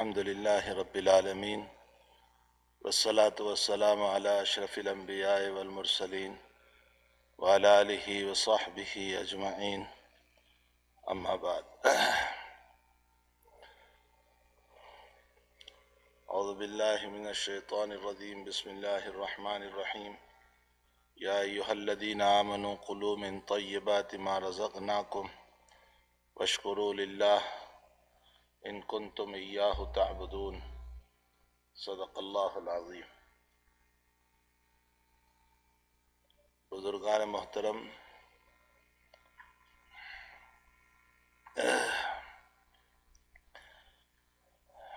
الحمد لله رب العالمين والصلاة والسلام على أشرف الأنبياء والمرسلين وعلى آله وصحبه أجمعين أما بعد. أعوذ بالله من الشيطان الرجيم. بسم الله الرحمن الرحيم. يا أيها الذين آمنوا كلوا من طيبات ما رزقناكم واشكروا لله إن كنتم إياه تعبدون. صدق اللہ العظیم. بزرگان محترم،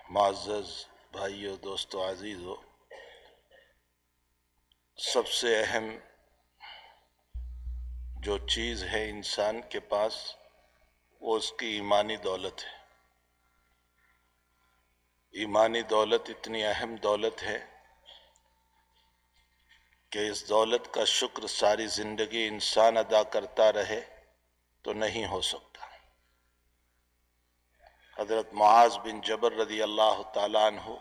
معزز بھائیو، دوستو، عزیزو، سب سے اہم جو چیز ہے انسان کے پاس وہ اس کی ایمانی دولت ہے. ایمانی دولت اتنی اہم دولت ہے کہ اس دولت کا شکر ساری زندگی انسان ادا کرتا رہے تو نہیں ہو سکتا. حضرت معاذ بن جبل رضی اللہ تعالیٰ عنہ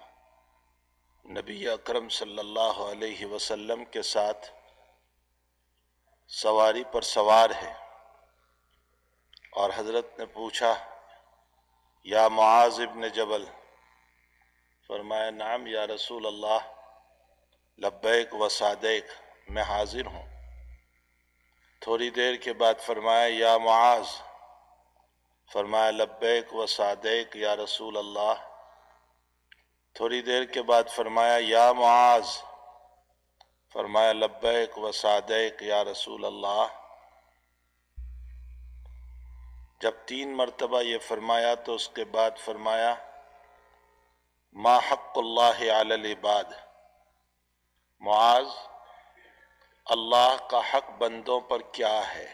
نبی اکرم صلی اللہ علیہ وسلم کے ساتھ سواری پر سوار ہے اور حضرت نے پوچھا، یا معاذ ابن جبل؟ فرمایا، نعم یا رسول اللہ، لبیک و سعدیک، میں حاضر ہوں. تھوڑی دیر کے بعد فرمایا، یا معاذ؟ فرمایا، لبیک و سعدیک یا رسول اللہ. تھوڑی دیر کے بعد فرمایا، یا معاذ؟ فرمایا، لبیک و سعدیک یا رسول اللہ. جب 3 مرتبہ یہ فرمایا تو اس کے بعد فرمایا، ما حق اللہ علی العباد؟ معاذ، اللہ کا حق بندوں پر کیا ہے؟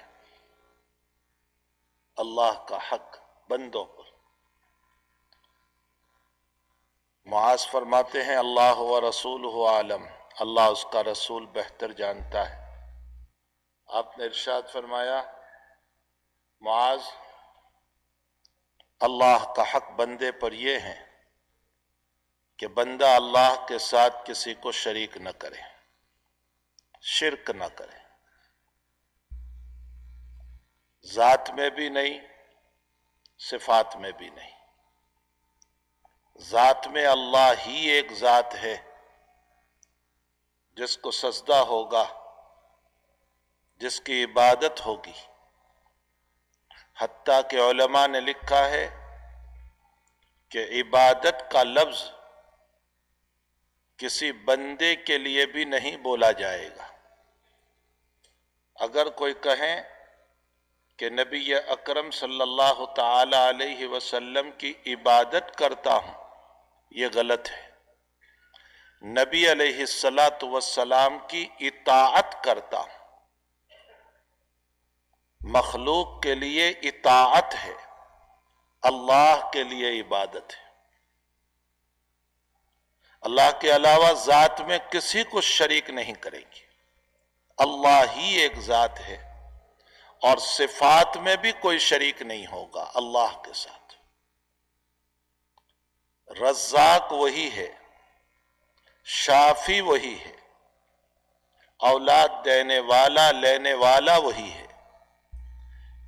اللہ کا حق بندوں پر. معاذ فرماتے ہیں، اللہ و رسولہ عالم، اللہ اس کا رسول بہتر جانتا ہے. آپ نے ارشاد فرمایا، معاذ، اللہ کا حق بندے پر یہ ہے کہ بندہ اللہ کے ساتھ کسی کو شریک نہ کرے، شرک نہ کرے، ذات میں بھی نہیں، صفات میں بھی نہیں. ذات میں اللہ ہی ایک ذات ہے جس کو سجدہ ہوگا، جس کی عبادت ہوگی. حتیٰ کہ علماء نے لکھا ہے کہ عبادت کا لفظ کسی بندے کے لیے بھی نہیں بولا جائے گا. اگر کوئی کہے کہ نبی اکرم صلی اللہ تعالی علیہ وسلم کی عبادت کرتا ہوں، یہ غلط ہے. نبی علیہ السلام کی اطاعت کرتا ہوں. مخلوق کے لیے اطاعت ہے، اللہ کے لیے عبادت ہے. اللہ کے علاوہ ذات میں کسی کو شریک نہیں کرے گی. اللہ ہی ایک ذات ہے اور صفات میں بھی کوئی شریک نہیں ہوگا اللہ کے ساتھ. رزاق وہی ہے، شافی وہی ہے، اولاد دینے والا لینے والا وہی ہے،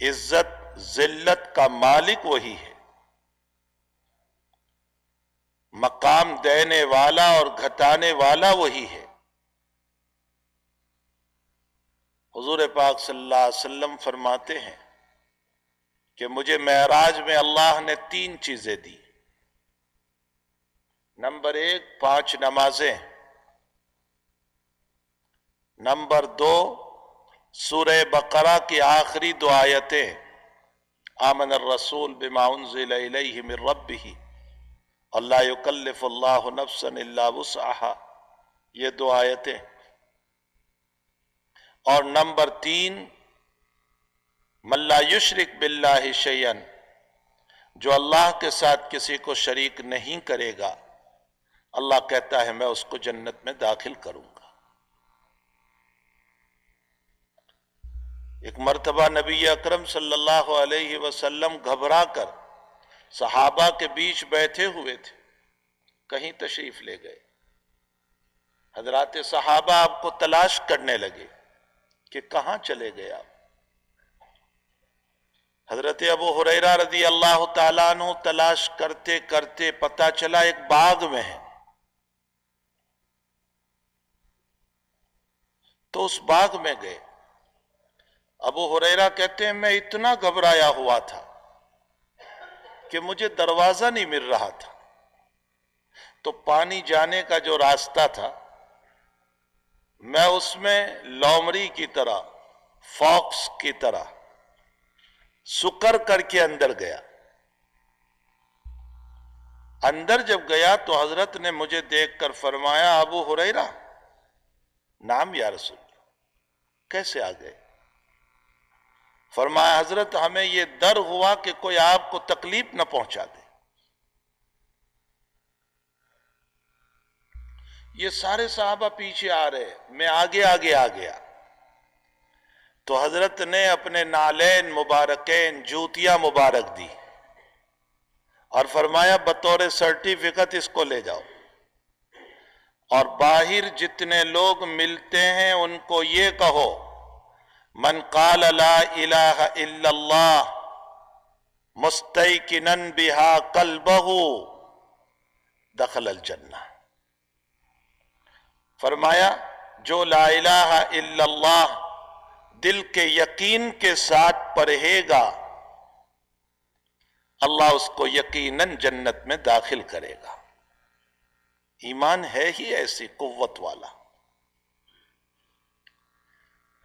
عزت ذلت کا مالک وہی ہے، مقام دینے والا اور گھٹانے والا وہی ہے. حضور پاک صلی اللہ علیہ وسلم فرماتے ہیں کہ مجھے معراج میں اللہ نے 3 چیزیں دی. نمبر 1، 5 نمازیں. نمبر 2، سورہ بقرہ کی آخری 2 آیتیں، آمن الرسول بما انزل الیہ من ربہ لا یکلف اللہ نفسا الا وسعہا، یہ 2 آیتیں. اور نمبر 3، من لا یشرک باللہ شیئا، جو اللہ کے ساتھ کسی کو شریک نہیں کرے گا، اللہ کہتا ہے میں اس کو جنت میں داخل کروں گا. ایک مرتبہ نبی اکرم صلی اللہ علیہ وسلم گھبرا کر صحابہ کے بیچ بیٹھے ہوئے تھے. کہیں تشریف لے گئے. حضرات صحابہ آپ کو تلاش کرنے لگے کہ کہاں چلے گئے آپ. حضرت ابو ہریرہ رضی اللہ تعالیٰ عنہ تلاش کرتے کرتے پتہ چلا ایک باغ میں ہے. تو اس باغ میں گئے. ابو ہریرہ کہتے ہیں میں اتنا گھبرایا ہوا تھا کہ مجھے دروازہ نہیں مل رہا تھا. تو پانی جانے کا جو راستہ تھا میں اس میں لومڑی کی طرح، فاکس کی طرح سکر کر کے اندر گیا. اندر جب گیا تو حضرت نے مجھے دیکھ کر فرمایا ابو ہریرہ. نام یا رسول اللہ. کیسے آ گئے؟ فرمایا حضرت ہمیں یہ ڈر ہوا کہ کوئی آپ کو تکلیف نہ پہنچا دے. یہ سارے صحابہ پیچھے آ رہے، میں آگے آگے آ گیا. تو حضرت نے اپنے نالین مبارکین، جوتیاں مبارک دی اور فرمایا بطور سرٹیفکیٹ اس کو لے جاؤ، اور باہر جتنے لوگ ملتے ہیں ان کو یہ کہو من قال لا الہ الا اللہ مستیقنا بہا قلبہ دخل الجنہ. فرمایا جو لا الہ الا اللہ دل کے یقین کے ساتھ پڑھے گا اللہ اس کو یقیناً جنت میں داخل کرے گا. ایمان ہے ہی ایسی قوت والا.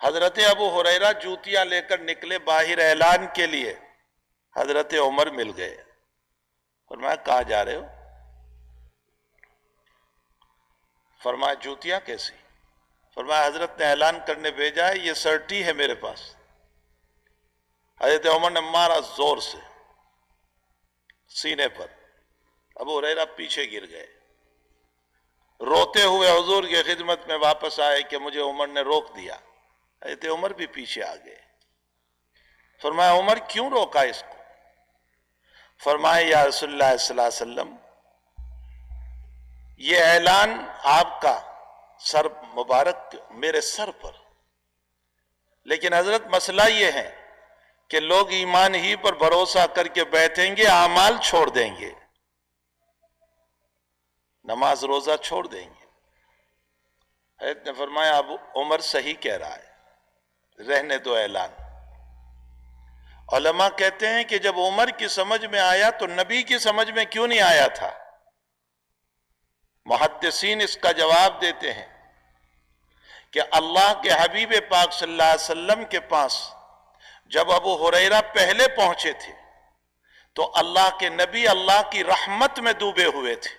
حضرت ابو ہریرہ جوتیاں لے کر نکلے باہر اعلان کے لیے. حضرت عمر مل گئے. فرمایا کہاں جا رہے ہو؟ فرمایا جوتیاں کیسی؟ فرمایا حضرت نے اعلان کرنے بھیجا ہے، یہ سرٹی ہے میرے پاس. حضرت عمر نے مارا زور سے سینے پر. ابو ہریرہ پیچھے گر گئے. روتے ہوئے حضور کی خدمت میں واپس آئے کہ مجھے عمر نے روک دیا. حضرت عمر بھی پیچھے آ گئے. فرمایا عمر کیوں روکا اس کو؟ فرمایا یا رسول اللہ صلی اللہ علیہ وسلم یہ اعلان آپ کا سر مبارک میرے سر پر، لیکن حضرت مسئلہ یہ ہے کہ لوگ ایمان ہی پر بھروسہ کر کے بیٹھیں گے، اعمال چھوڑ دیں گے، نماز روزہ چھوڑ دیں گے. حضرت نے فرمایا ابو عمر صحیح کہہ رہا ہے، رہنے دو اعلان. علماء کہتے ہیں کہ جب عمر کی سمجھ میں آیا تو نبی کی سمجھ میں کیوں نہیں آیا تھا؟ محدثین اس کا جواب دیتے ہیں کہ اللہ کے حبیب پاک صلی اللہ علیہ وسلم کے پاس جب ابو ہریرہ پہلے پہنچے تھے تو اللہ کے نبی اللہ کی رحمت میں ڈوبے ہوئے تھے،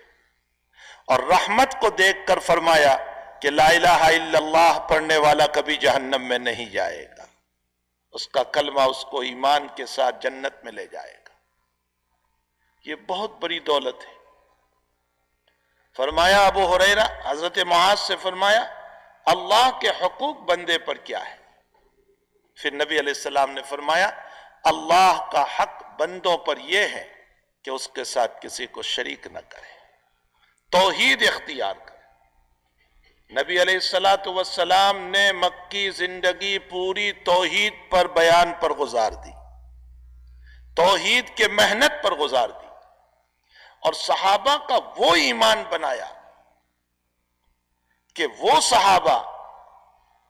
اور رحمت کو دیکھ کر فرمایا کہ لا الہ الا اللہ پڑھنے والا کبھی جہنم میں نہیں جائے گا، اس کا کلمہ اس کو ایمان کے ساتھ جنت میں لے جائے گا. یہ بہت بڑی دولت ہے. فرمایا ابو ہریرہ حضرت معاذ سے فرمایا اللہ کے حقوق بندے پر کیا ہے؟ پھر نبی علیہ السلام نے فرمایا اللہ کا حق بندوں پر یہ ہے کہ اس کے ساتھ کسی کو شریک نہ کرے، توحید اختیار کرے. نبی علیہ السلام نے مکی زندگی پوری توحید پر بیان پر گزار دی، توحید کے محنت پر گزار دی، اور صحابہ کا وہ ایمان بنایا کہ وہ صحابہ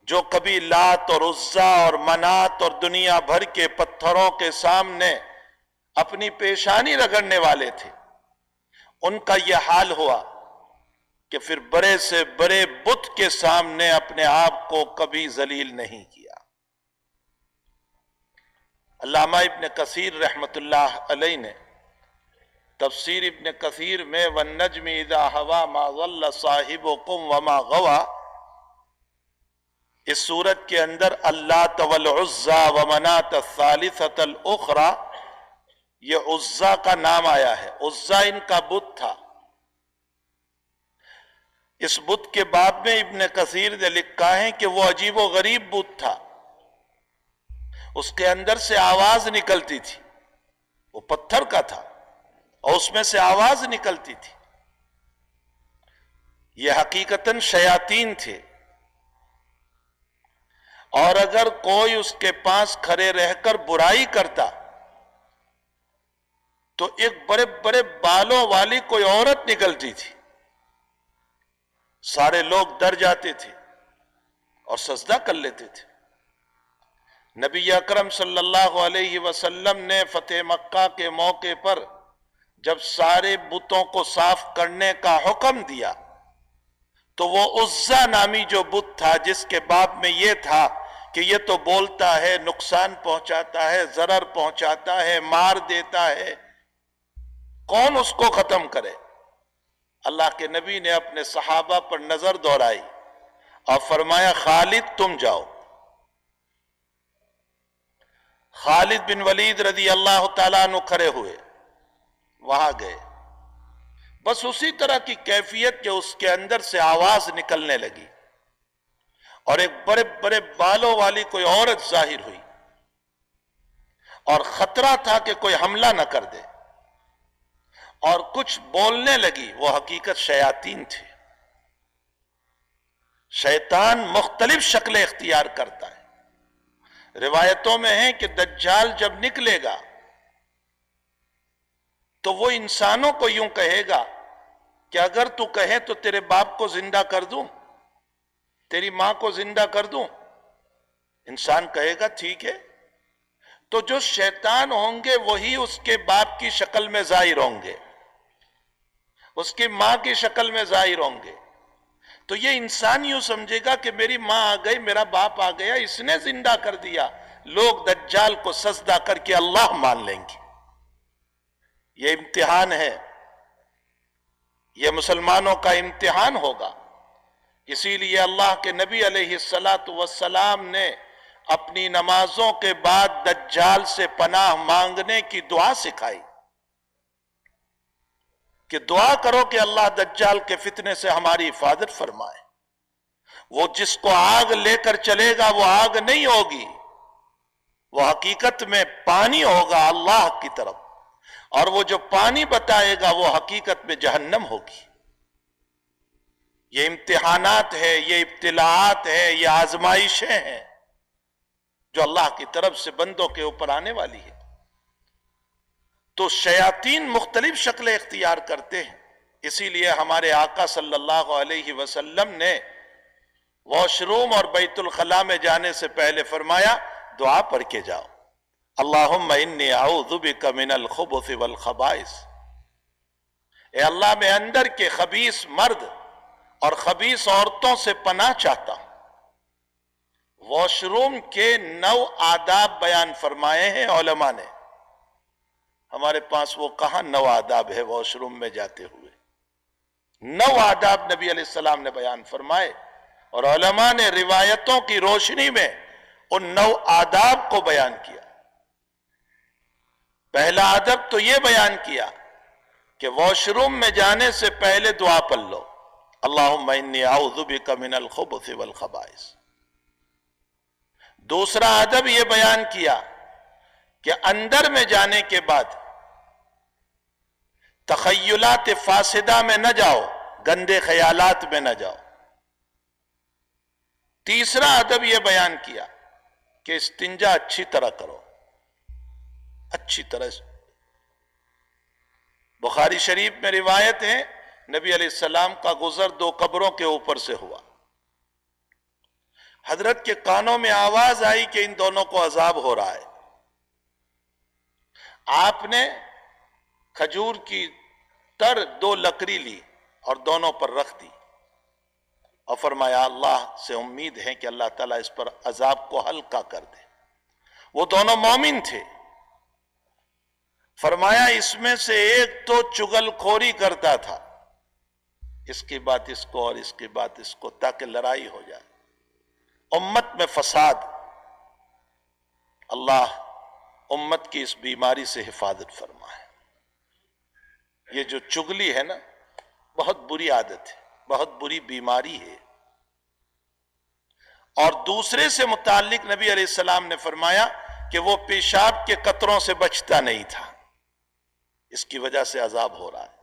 جو کبھی لات اور عزا اور منات اور دنیا بھر کے پتھروں کے سامنے اپنی پیشانی رگڑنے والے تھے، ان کا یہ حال ہوا کہ پھر بڑے سے بڑے بت کے سامنے اپنے آپ کو کبھی ذلیل نہیں کیا. علامہ ابن کثیر رحمت اللہ علیہ نے تفسیر ابن کثیر میں والنجم اذا ہوا ما ضل صاحبکم وما غوا، اس سورت کے اندر اللات والعزى ومنات الثالثة الاخرى، یہ عزا کا نام آیا ہے. عزا ان کا بت تھا. اس بت کے باب میں ابن کثیر نے لکھا ہے کہ وہ عجیب و غریب بت تھا. اس کے اندر سے آواز نکلتی تھی، وہ پتھر کا تھا اور اس میں سے آواز نکلتی تھی. یہ حقیقتاً شیاطین تھے، اور اگر کوئی اس کے پاس کھڑے رہ کر برائی کرتا تو ایک بڑے بڑے بالوں والی کوئی عورت نکلتی تھی، سارے لوگ ڈر جاتے تھے اور سجدہ کر لیتے تھے۔ نبی اکرم صلی اللہ علیہ وسلم نے فتح مکہ کے موقع پر جب سارے بتوں کو صاف کرنے کا حکم دیا تو وہ عزا نامی جو بت تھا، جس کے باب میں یہ تھا کہ یہ تو بولتا ہے، نقصان پہنچاتا ہے، ضرر پہنچاتا ہے، مار دیتا ہے، کون اس کو ختم کرے؟ اللہ کے نبی نے اپنے صحابہ پر نظر دوڑائی اور فرمایا خالد تم جاؤ۔ خالد بن ولید رضی اللہ تعالیٰ عنہ کھڑے ہوئے، وہاں گئے، بس اسی طرح کی کیفیت کہ اس کے اندر سے آواز نکلنے لگی اور ایک بڑے بڑے بالوں والی کوئی عورت ظاہر ہوئی، اور خطرہ تھا کہ کوئی حملہ نہ کر دے، اور کچھ بولنے لگی۔ وہ حقیقت شیاطین تھے۔ شیطان مختلف شکلیں اختیار کرتا ہے۔ روایتوں میں ہے کہ دجال جب نکلے گا تو وہ انسانوں کو یوں کہے گا کہ اگر تو کہے تو تیرے باپ کو زندہ کر دوں، تیری ماں کو زندہ کر دوں۔ انسان کہے گا ٹھیک ہے، تو جو شیطان ہوں گے وہی اس کے باپ کی شکل میں ظاہر ہوں گے، اس کی ماں کی شکل میں ظاہر ہوں گے، تو یہ انسان یوں سمجھے گا کہ میری ماں آ گئی، میرا باپ آ گیا، اس نے زندہ کر دیا۔ لوگ دجال کو سجدہ کر کے اللہ مان لیں گے۔ یہ امتحان ہے، یہ مسلمانوں کا امتحان ہوگا۔ اسی لیے اللہ کے نبی علیہ السلام نے اپنی نمازوں کے بعد دجال سے پناہ مانگنے کی دعا سکھائی کہ دعا کرو کہ اللہ دجال کے فتنے سے ہماری حفاظت فرمائے۔ وہ جس کو آگ لے کر چلے گا وہ آگ نہیں ہوگی، وہ حقیقت میں پانی ہوگا اللہ کی طرف، اور وہ جو پانی بتائے گا وہ حقیقت میں جہنم ہوگی۔ یہ امتحانات ہے، یہ ابتلاعات ہے، یہ آزمائشیں ہیں جو اللہ کی طرف سے بندوں کے اوپر آنے والی ہے۔ تو شیاطین مختلف شکلیں اختیار کرتے ہیں، اسی لیے ہمارے آقا صلی اللہ علیہ وسلم نے واش روم اور بیت الخلاء میں جانے سے پہلے فرمایا دعا پڑھ کے جاؤ، اللہم انی اعوذ بک من الخبث والخبائث، اے اللہ میں اندر کے خبیث مرد اور خبیث عورتوں سے پناہ چاہتا ہوں۔ واش روم کے 9 آداب بیان فرمائے ہیں علماء نے۔ ہمارے پاس وہ کہاں 9 آداب ہے واش روم میں جاتے ہوئے؟ 9 آداب نبی علیہ السلام نے بیان فرمائے، اور علماء نے روایتوں کی روشنی میں ان 9 آداب کو بیان کیا۔ پہلا ادب تو یہ بیان کیا کہ واش روم میں جانے سے پہلے دعا پڑھ لو، اللہم انی اعوذ بک من الخبث والخبائث۔ دوسرا ادب یہ بیان کیا کہ اندر میں جانے کے بعد تخیلات فاسدہ میں نہ جاؤ، گندے خیالات میں نہ جاؤ۔ تیسرا ادب یہ بیان کیا کہ استنجا اچھی طرح کرو، اچھی طرح۔ بخاری شریف میں روایت ہے نبی علیہ السلام کا گزر 2 قبروں کے اوپر سے ہوا، حضرت کے کانوں میں آواز آئی کہ ان دونوں کو عذاب ہو رہا ہے۔ آپ نے کھجور کی تر 2 لکڑی لی اور دونوں پر رکھ دی اور فرمایا اللہ سے امید ہے کہ اللہ تعالیٰ اس پر عذاب کو ہلکا کر دے۔ وہ دونوں مومن تھے۔ فرمایا اس میں سے ایک تو چغل خوری کرتا تھا، اس کی بات اس کو اور اس کی بات اس کو، تاکہ لڑائی ہو جائے، امت میں فساد۔ اللہ امت کی اس بیماری سے حفاظت فرمائے۔ یہ جو چغلی ہے نا، بہت بری عادت ہے، بہت بری بیماری ہے، اور دوسرے سے متعلق نبی علیہ السلام نے فرمایا کہ وہ پیشاب کے قطروں سے بچتا نہیں تھا، اس کی وجہ سے عذاب ہو رہا ہے۔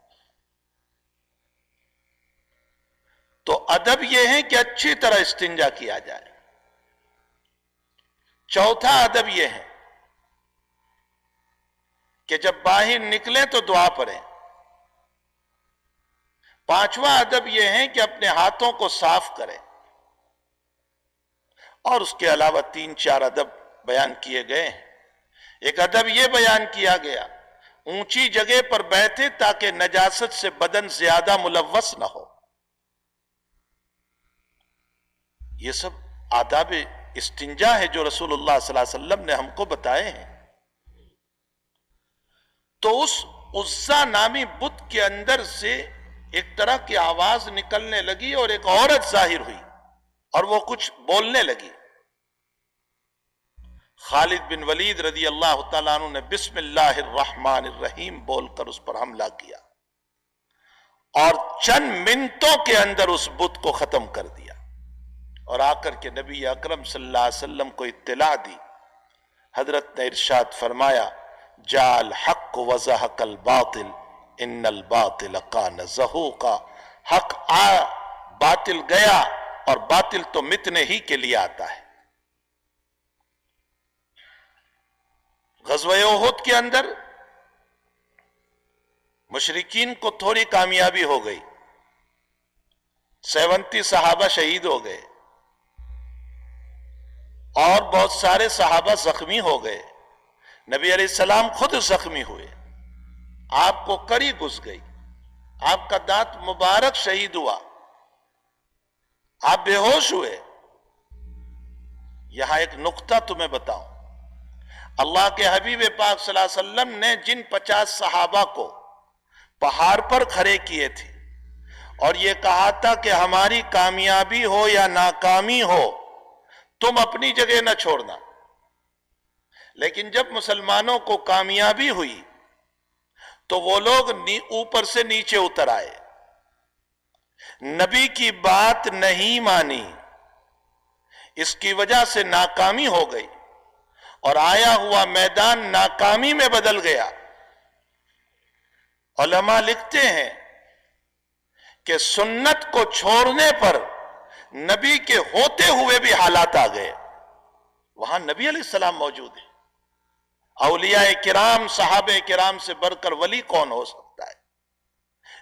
ادب یہ ہے کہ اچھی طرح استنجا کیا جائے. چوتھا ادب یہ ہے کہ جب باہر نکلیں تو دعا پڑھیں. پانچواں ادب یہ ہے کہ اپنے ہاتھوں کو صاف کریں. اور اس کے علاوہ 3-4 ادب بیان کیے گئے ہیں. ایک ادب یہ بیان کیا گیا اونچی جگہ پر بیٹھے تاکہ نجاست سے بدن زیادہ ملوث نہ ہو. یہ سب آداب استنجا ہے جو رسول اللہ صلی اللہ علیہ وسلم نے ہم کو بتائے ہیں. تو اس عزا نامی بت کے اندر سے ایک طرح کی آواز نکلنے لگی اور ایک عورت ظاہر ہوئی اور وہ کچھ بولنے لگی. خالد بن ولید رضی اللہ تعالیٰ عنہ نے بسم اللہ الرحمن الرحیم بول کر اس پر حملہ کیا اور چند منٹوں کے اندر اس بت کو ختم کر دیا اور آ کر کے نبی اکرم صلی اللہ علیہ وسلم کو اطلاع دی. حضرت نے ارشاد فرمایا جاء الحق وزهق الباطل ان الباطل کان زہوقا. حق باطل گیا اور باطل تو مٹنے ہی کے لیے آتا ہے. غزوہ احد کے اندر مشرکین کو تھوڑی کامیابی ہو گئی. 70 صحابہ شہید ہو گئے اور بہت سارے صحابہ زخمی ہو گئے. نبی علیہ السلام خود زخمی ہوئے. آپ کو کڑی گھس گئی. آپ کا دانت مبارک شہید ہوا. آپ بے ہوش ہوئے. یہاں ایک نقطہ تمہیں بتاؤں. اللہ کے حبیب پاک صلی اللہ علیہ وسلم نے جن 50 صحابہ کو پہاڑ پر کھڑے کیے تھے اور یہ کہا تھا کہ ہماری کامیابی ہو یا ناکامی ہو تم اپنی جگہ نہ چھوڑنا. لیکن جب مسلمانوں کو کامیابی ہوئی تو وہ لوگ اوپر سے نیچے اتر آئے. نبی کی بات نہیں مانی. اس کی وجہ سے ناکامی ہو گئی اور آیا ہوا میدان ناکامی میں بدل گیا. علماء لکھتے ہیں کہ سنت کو چھوڑنے پر نبی کے ہوتے ہوئے بھی حالات آ گئے. وہاں نبی علیہ السلام موجود ہیں. اولیاء کرام صحابہ کرام سے بڑھ کر ولی کون ہو سکتا ہے؟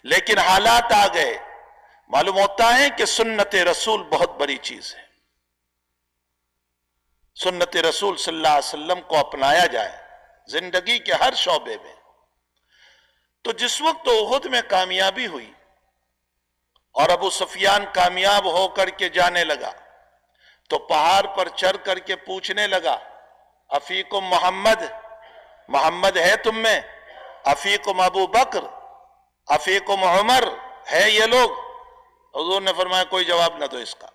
لیکن حالات آ گئے. معلوم ہوتا ہے کہ سنت رسول بہت بڑی چیز ہے. سنت رسول صلی اللہ علیہ وسلم کو اپنایا جائے زندگی کے ہر شعبے میں. تو جس وقت احد میں کامیابی ہوئی اور ابو سفیان کامیاب ہو کر کے جانے لگا تو پہاڑ پر چڑھ کر کے پوچھنے لگا افیکم محمد، محمد ہے تم میں؟ افیکم ابو بکر، افیکم عمر، ہے یہ لوگ؟ حضور نے فرمایا کوئی جواب نہ دو اس کا.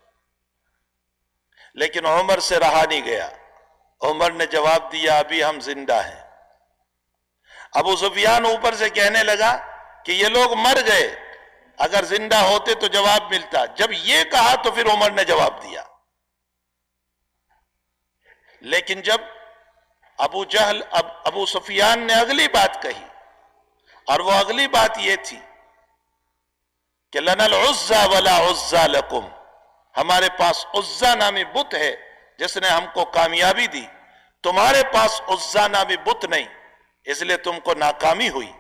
لیکن عمر سے رہا نہیں گیا. عمر نے جواب دیا ابھی ہم زندہ ہیں. ابو سفیان اوپر سے کہنے لگا کہ یہ لوگ مر گئے، اگر زندہ ہوتے تو جواب ملتا. جب یہ کہا تو پھر عمر نے جواب دیا. لیکن جب ابو سفیان نے اگلی بات کہی اور وہ اگلی بات یہ تھی کہ لنا العزا ولا عزا لکم، ہمارے پاس عزا نامی بت ہے جس نے ہم کو کامیابی دی، تمہارے پاس عزا نامی بت نہیں، اس لیے تم کو ناکامی ہوئی.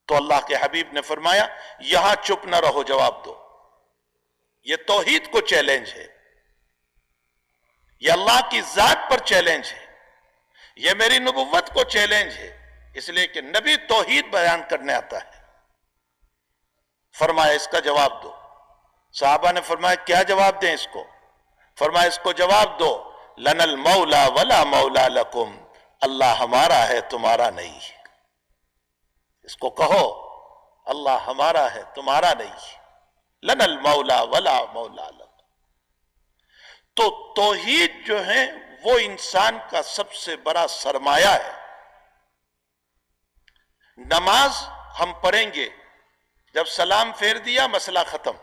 تو اللہ کے حبیب نے فرمایا یہاں چپ نہ رہو، جواب دو. یہ توحید کو چیلنج ہے، یہ اللہ کی ذات پر چیلنج ہے، یہ میری نبوت کو چیلنج ہے، اس لیے کہ نبی توحید بیان کرنے آتا ہے. فرمایا اس کا جواب دو. صحابہ نے فرمایا کیا جواب دیں اس کو؟ فرمایا اس کو جواب دو لنا المولا ولا مولا لکم، اللہ ہمارا ہے تمہارا نہیں. اس کو کہو اللہ ہمارا ہے تمہارا نہیں، لنا المولا ولا مولا لکم. تو توحید جو ہے وہ انسان کا سب سے بڑا سرمایہ ہے. نماز ہم پڑھیں گے، جب سلام پھیر دیا مسئلہ ختم.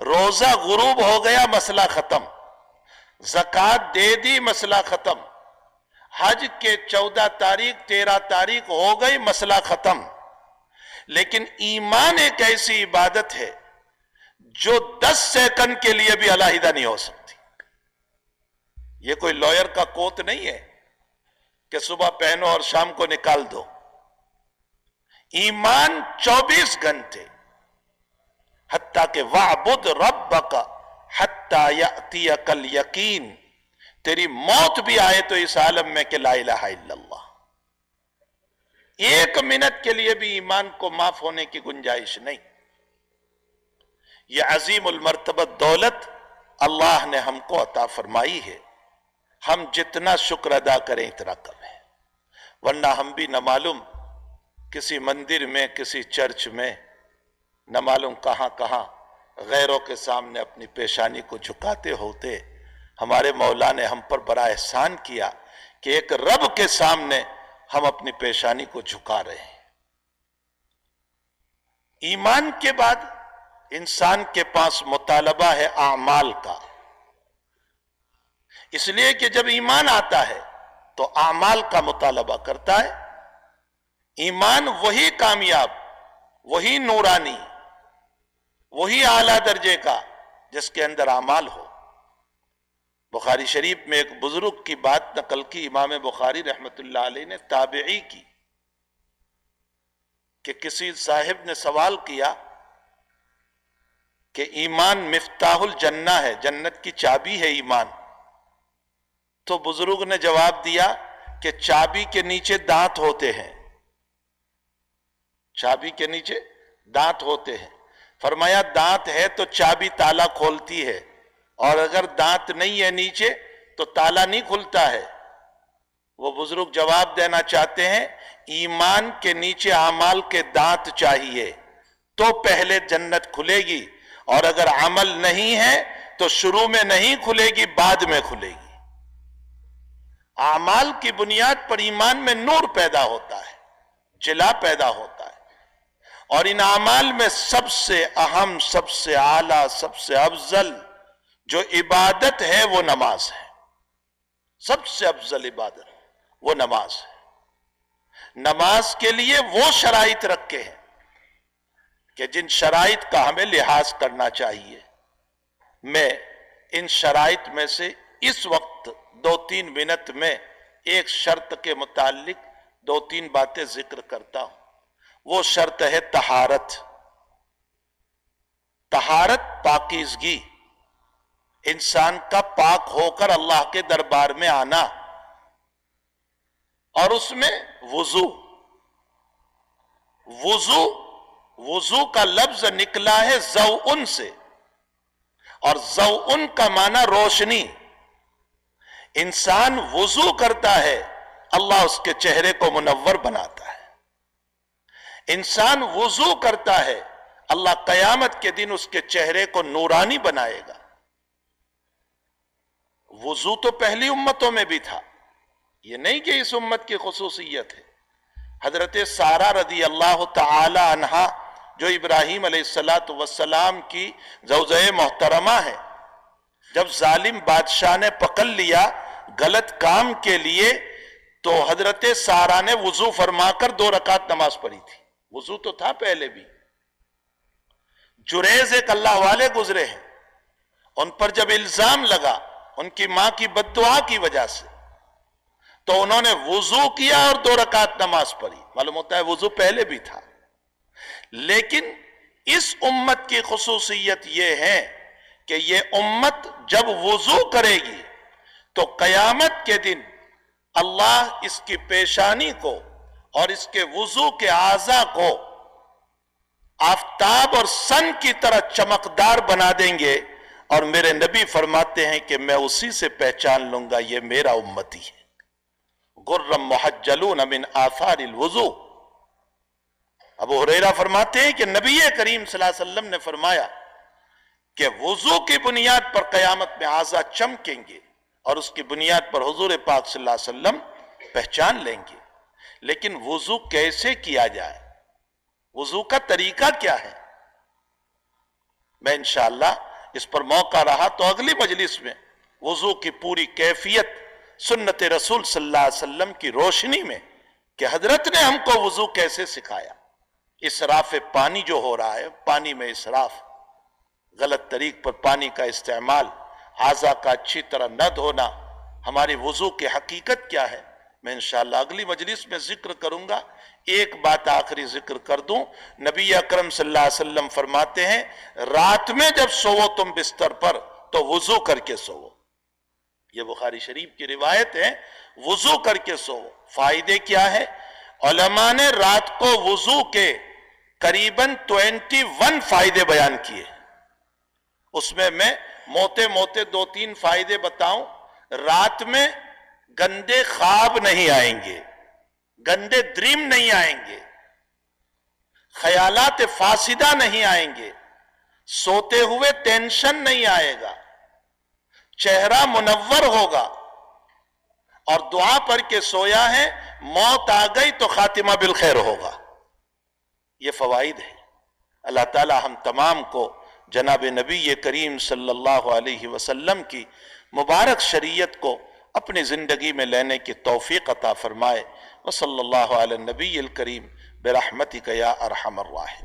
روزہ غروب ہو گیا مسئلہ ختم. زکوٰۃ دے دی مسئلہ ختم. حج کے 14 تاریخ 13 تاریخ ہو گئی مسئلہ ختم. لیکن ایمان ایک ایسی عبادت ہے جو 10 سیکنڈ کے لیے بھی علیحدہ نہیں ہو سکتی. یہ کوئی لائر کا کوت نہیں ہے کہ صبح پہنو اور شام کو نکال دو. ایمان 24 گھنٹے، حتیٰ کہ وَاعْبُدْ رَبَّكَ حَتَّى يَأْتِيَكَ الْيَقِينُ، تیری موت بھی آئے تو اس عالم میں کہ لا الہ الا اللہ. 1 منٹ کے لیے بھی ایمان کو معاف ہونے کی گنجائش نہیں. یہ عظیم المرتبت دولت اللہ نے ہم کو عطا فرمائی ہے. ہم جتنا شکر ادا کریں اتنا کم ہے. ورنہ ہم بھی نہ معلوم کسی مندر میں، کسی چرچ میں، نہ معلوم کہاں کہاں غیروں کے سامنے اپنی پیشانی کو جھکاتے ہوتے. ہمارے مولا نے ہم پر بڑا احسان کیا کہ ایک رب کے سامنے ہم اپنی پیشانی کو جھکا رہے ہیں. ایمان کے بعد انسان کے پاس مطالبہ ہے اعمال کا. اس لیے کہ جب ایمان آتا ہے تو اعمال کا مطالبہ کرتا ہے. ایمان وہی کامیاب، وہی نورانی، وہی اعلیٰ درجے کا جس کے اندر اعمال ہو. بخاری شریف میں ایک بزرگ کی بات نقل کی امام بخاری رحمت اللہ علیہ نے، تابعی کی، کہ کسی صاحب نے سوال کیا کہ ایمان مفتاح الجنہ ہے، جنت کی چابی ہے ایمان. تو بزرگ نے جواب دیا کہ چابی کے نیچے دانت ہوتے ہیں. چابی کے نیچے دانت ہوتے ہیں. فرمایا دانت ہے تو چابی تالا کھولتی ہے، اور اگر دانت نہیں ہے نیچے تو تالا نہیں کھلتا ہے. وہ بزرگ جواب دینا چاہتے ہیں ایمان کے نیچے اعمال کے دانت چاہیے تو پہلے جنت کھلے گی، اور اگر عمل نہیں ہے تو شروع میں نہیں کھلے گی، بعد میں کھلے گی. اعمال کی بنیاد پر ایمان میں نور پیدا ہوتا ہے، جلا پیدا ہوتا ہے. اور ان اعمال میں سب سے اہم، سب سے اعلیٰ، سب سے افضل جو عبادت ہے وہ نماز ہے. سب سے افضل عبادت وہ نماز ہے. نماز کے لیے وہ شرائط رکھے ہیں کہ جن شرائط کا ہمیں لحاظ کرنا چاہیے. میں ان شرائط میں سے اس وقت 2-3 منٹ میں ایک شرط کے متعلق 2-3 باتیں ذکر کرتا ہوں. وہ شرط ہے طہارت. طہارت، پاکیزگی، انسان کا پاک ہو کر اللہ کے دربار میں آنا. اور اس میں وضو. وضو کا لفظ نکلا ہے ضوءن سے، اور ضوءن کا معنی روشنی. انسان وضو کرتا ہے، اللہ اس کے چہرے کو منور بناتا ہے. انسان وضو کرتا ہے، اللہ قیامت کے دن اس کے چہرے کو نورانی بنائے گا. وضو تو پہلی امتوں میں بھی تھا، یہ نہیں کہ اس امت کی خصوصیت ہے. حضرت سارہ رضی اللہ تعالی عنہا جو ابراہیم علیہ السلام کی زوجہ محترمہ ہے، جب ظالم بادشاہ نے پکڑ لیا غلط کام کے لیے تو حضرت سارہ نے وضو فرما کر 2 رکعت نماز پڑھی تھی. وضو تو تھا پہلے بھی. جریز ایک اللہ والے گزرے ہیں، ان پر جب الزام لگا ان کی ماں کی بد دعا کی وجہ سے تو انہوں نے وضو کیا اور 2 رکعت نماز پڑھی. معلوم ہوتا ہے وضو پہلے بھی تھا. لیکن اس امت کی خصوصیت یہ ہے کہ یہ امت جب وضو کرے گی تو قیامت کے دن اللہ اس کی پیشانی کو اور اس کے وضو کے اعضاء کو آفتاب اور سن کی طرح چمکدار بنا دیں گے، اور میرے نبی فرماتے ہیں کہ میں اسی سے پہچان لوں گا یہ میرا امتی ہے. غرم محجلون من آثار الوضو. ابو ہریرہ فرماتے ہیں کہ نبی کریم صلی اللہ علیہ وسلم نے فرمایا کہ وضو کی بنیاد پر قیامت میں اعضاء چمکیں گے، اور اس کی بنیاد پر حضور پاک صلی اللہ علیہ وسلم پہچان لیں گے. لیکن وضو کیسے کیا جائے، وضو کا طریقہ کیا ہے، میں انشاءاللہ اس پر موقع رہا تو اگلی مجلس میں وضو کی پوری کیفیت سنت رسول صلی اللہ علیہ وسلم کی روشنی میں کہ حضرت نے ہم کو وضو کیسے سکھایا. اسراف پانی جو ہو رہا ہے، پانی میں اسراف غلط طریق پر پانی کا استعمال، اعضاء کا اچھی طرح نہ دھونا، ہماری وضو کی حقیقت کیا ہے، میں انشاءاللہ اگلی مجلس میں ذکر کروں گا۔ ایک بات آخری ذکر کر دوں، نبی اکرم صلی اللہ علیہ وسلم فرماتے ہیں رات میں جب سوو تم بستر پر تو وضو کر کے سوو، یہ بخاری شریف کی روایت ہے، وضو کر کے سوو۔ فائدے کیا ہے؟ علماء نے رات کو وضو کے قریباً 21 فائدے بیان کیے، اس میں موٹے موٹے 2-3 فائدے بتاؤں۔ رات میں گندے خواب نہیں آئیں گے، گندے ڈریم نہیں آئیں گے، خیالات فاسدہ نہیں آئیں گے، سوتے ہوئے ٹینشن نہیں آئے گا، چہرہ منور ہوگا، اور دعا پڑھ کے سویا ہے موت آ گئی تو خاتمہ بالخیر ہوگا۔ یہ فوائد ہے۔ اللہ تعالی ہم تمام کو جناب نبی کریم صلی اللہ علیہ وسلم کی مبارک شریعت کو اپنی زندگی میں لینے کی توفیق عطا فرمائے۔ وصلی اللہ علی النبی الکریم برحمتک یا ارحم الراحمین۔